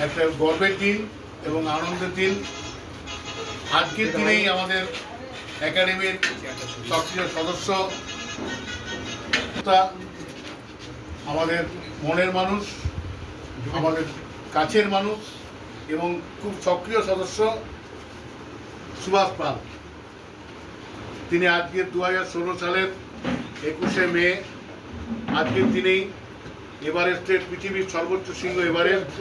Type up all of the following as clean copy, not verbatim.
একটা গর্বের দিন এবং আনন্দের দিন। আজকের দিনেই আমাদের একাডেমির সক্রিয় সদস্য, আমাদের মনের মানুষ, আমাদের কাছের মানুষ এবং খুব সক্রিয় সদস্য সুভাষ পাল। তিনি আজকের 2016 সালের 21শে মে আজকের দিনেই এভারেস্টের পৃথিবীর সর্বোচ্চ শৃঙ্গ এভারেস্ট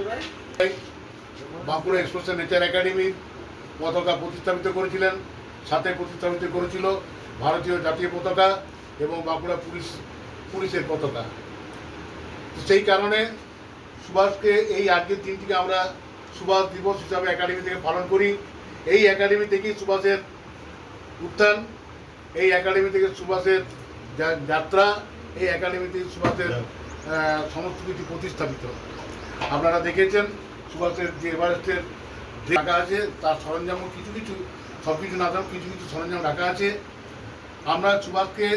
বাঁকুড়া এক্সপ্রেশন নেচার একাডেমির পতাকা প্রতিস্থাপিত করেছিলেন। সাথে প্রতিস্থাপিত করেছিল ভারতীয় জাতীয় পতাকা এবং বাঁকুড়া পুলিশের পতাকা। সেই কারণে সুভাষকে এই আজকের দিনটিকে আমরা সুভাষ দিবস হিসাবে একাডেমি থেকে পালন করি। এই একাডেমি থেকেই সুভাষের উত্থান, এই একাডেমি থেকে সুভাষের যাত্রা, এই একাডেমি থেকে সুভাষের সমস্ত কিছু প্রতিস্থাপিত। আপনারা দেখেছেন সুভাষের যে এভারেস্টের রাখা আছে তার সরঞ্জামও কিছু কিছু, সব কিছু না থাক কিছু কিছু সরঞ্জাম রাখা আছে। আমরা সুভাষকে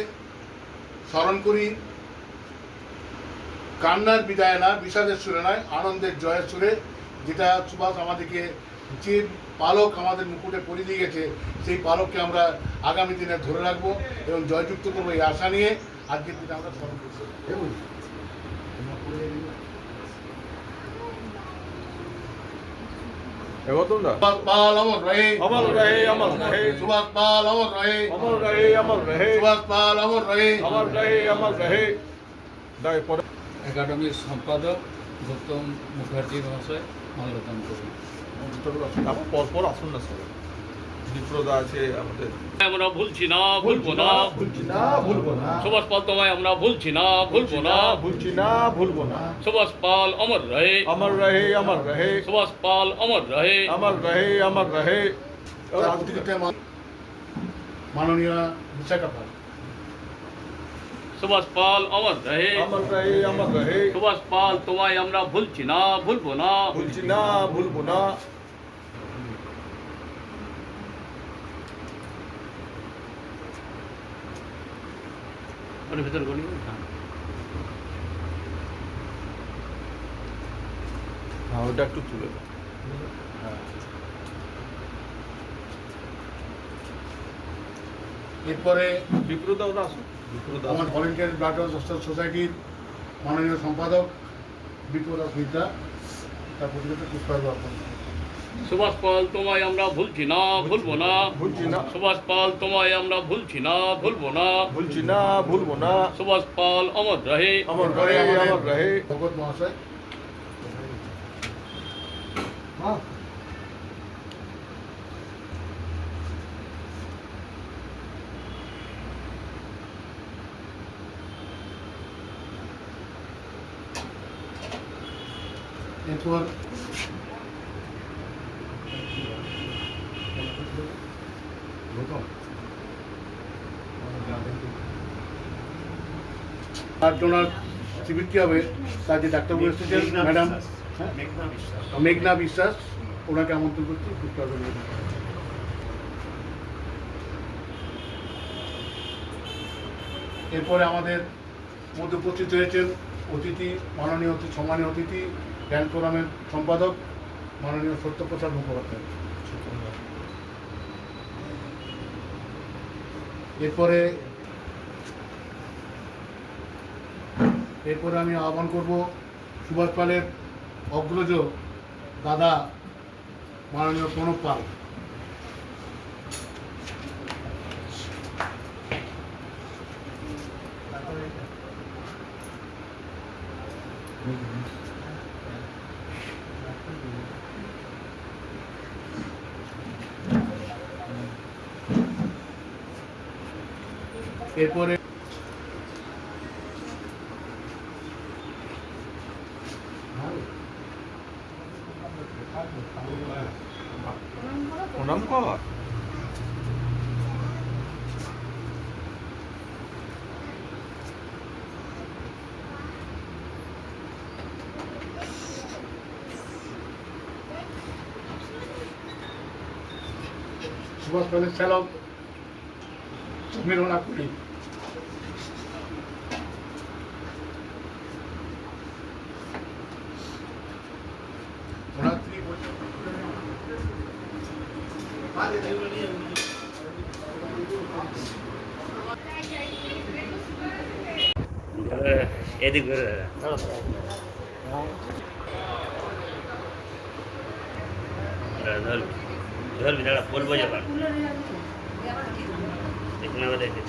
স্মরণ করি কান্নার বিদায় না, বিষাদের সুরে নয়, আনন্দের জয়ের সুরে। যেটা সুভাষ আমাদেরকে যে পালক আমাদের মুকুটে পরিয়ে দিয়ে গেছে, সেই পালককে আমরা আগামী দিনে ধরে রাখবো এবং জয়যুক্ত করবো এই আশা নিয়ে আজকের দিনে আমরা স্মরণ করছি। सुभाष पाल अमर रहे, अमर रहे, अमर रहे। सुभाष पाल अमर रहे, अमर रहे, अमर रहे। सुभाष पाल अमर रहे, अमर रहे, अमर रहे। একাডেমির সম্পাদক গৌতম মুখার্জি মহাশয় মাল্যদান করুন। তারপর পরপর আসুন না সবাই। বিপ্রদা আছে আমাদের। আমরা ভুলছি না, ভুলবো না। ভুলছি না, ভুলবো না। সুভাষ পাল তোমায় আমরা ভুলছি না, ভুলবো না। ভুলছি না, ভুলবো না। সুভাষ পাল অমর রহে, अमर रहे, अमर रहे। সুভাষ পাল অমর রহে। अमर रहे, अमर रहे। और রাজনীতিতে মাননীয় বিশাখা পাল। সুভাষ পাল অমর রহে, अमर रहे, अमर रहे। সুভাষ পাল তোমায় আমরা ভুলছি না, ভুলবো না। ভুলছি না, ভুলবো না। ওর ভিতর গলি হ্যাঁ, ওটা একটু তুলে দাও। এরপরে বিপ্রদা ওরা আসুন। বিপ্রদা আমার ভলেন্টিয়ার ব্লাড ডোনেশন সোসাইটির মাননীয় সম্পাদক বিপ্রদাস মিত্রা তার প্রতিযোগিতা পুষ্পার্ঘ অর্পণ করেন। সুভাষ পাল তোমায় আমরা ভুলছি না, ভুলবো না। ভুলছি না, সুভাষ পাল তোমায় আমরা ভুলছি না, ভুলবো না। ভুলছি না, ভুলবো না। সুভাষ পাল অমর রহে। अमर रहे, अमर रहे। ভগত মহাশয়। এরপর আর ডোনার শিবির কি হবে তার যে ডাক্তারবাবু এসেছেন ম্যাডাম মেঘনা বিশ্বাস, ওনাকে আমন্ত্রণ করছি পুষ্পার্ঘ নিয়ে। এরপরে আমাদের মধ্যে উপস্থিত হয়েছেন অতিথি, মাননীয় সম্মানীয় অতিথি জ্ঞান ফোরামের সম্পাদক মাননীয় সত্যপ্রসাদ মুখোপাধ্যায়। এরপরে আমি আহ্বান করব সুভাষ পালের অগ্রজ দাদা মাননীয় প্রণব পাল। এরপরে প্রণাম কর। সুভাষ পালের চালক মেরোনা করি। ওনার স্ত্রী বলছেন, এদিক ঘুরে দাঁড়া ধরবি দাঁড়া বলবো যখন দেখুন আবার দেখে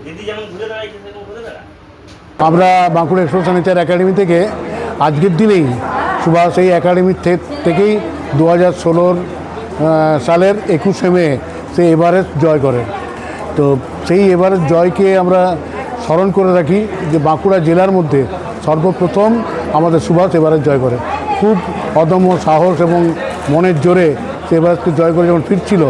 দিদি যেমন ঘুরে দাঁড়াইছে সেরকম ঘুরে দাঁড়া। আমরা বাঁকুড়া এক্সপ্রেশন নেচার একাডেমি থেকে আজকের দিনেই সুভাষ এই একাডেমির থেকেই 2016 সালের 21শে মে সে এভারেস্ট জয় করে। তো সেই এভারেস্ট জয়কে আমরা স্মরণ করে রাখি যে বাঁকুড়া জেলার মধ্যে সর্বপ্রথম আমাদের সুভাষ এভারেস্ট জয় করে। খুব অদম্য সাহস এবং মনের জোরে সে এভারেস্টকে জয় করে যখন ফিরছিল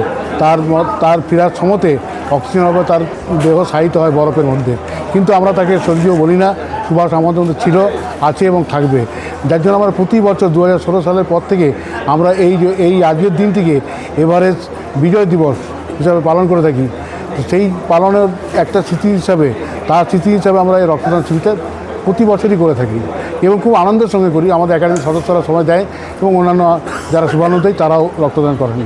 তার ফেরার সময়তে অক্সিজেন অভাবে তার দেহ শায়িত হয় বরফের মধ্যে, কিন্তু আমরা তাকে স্বর্গীয় বলি না। সুভাষ আমাদের মধ্যে ছিল, আছে এবং থাকবে। যার জন্য আমরা প্রতি বছর 2016 সালের পর থেকে আমরা এই আজকের দিনটিকে এভারেস্ট বিজয় দিবস হিসাবে পালন করে থাকি। তো সেই পালনের একটা স্মৃতি হিসাবে আমরা এই রক্তদান শিবিরটা প্রতি বছরই করে থাকি এবং খুব আনন্দের সঙ্গে করি। আমাদের একাডেমির সদস্যরা সময় দেয় এবং অন্যান্য যারা শুভানুধ্যায়ী তারাও রক্তদান করেন।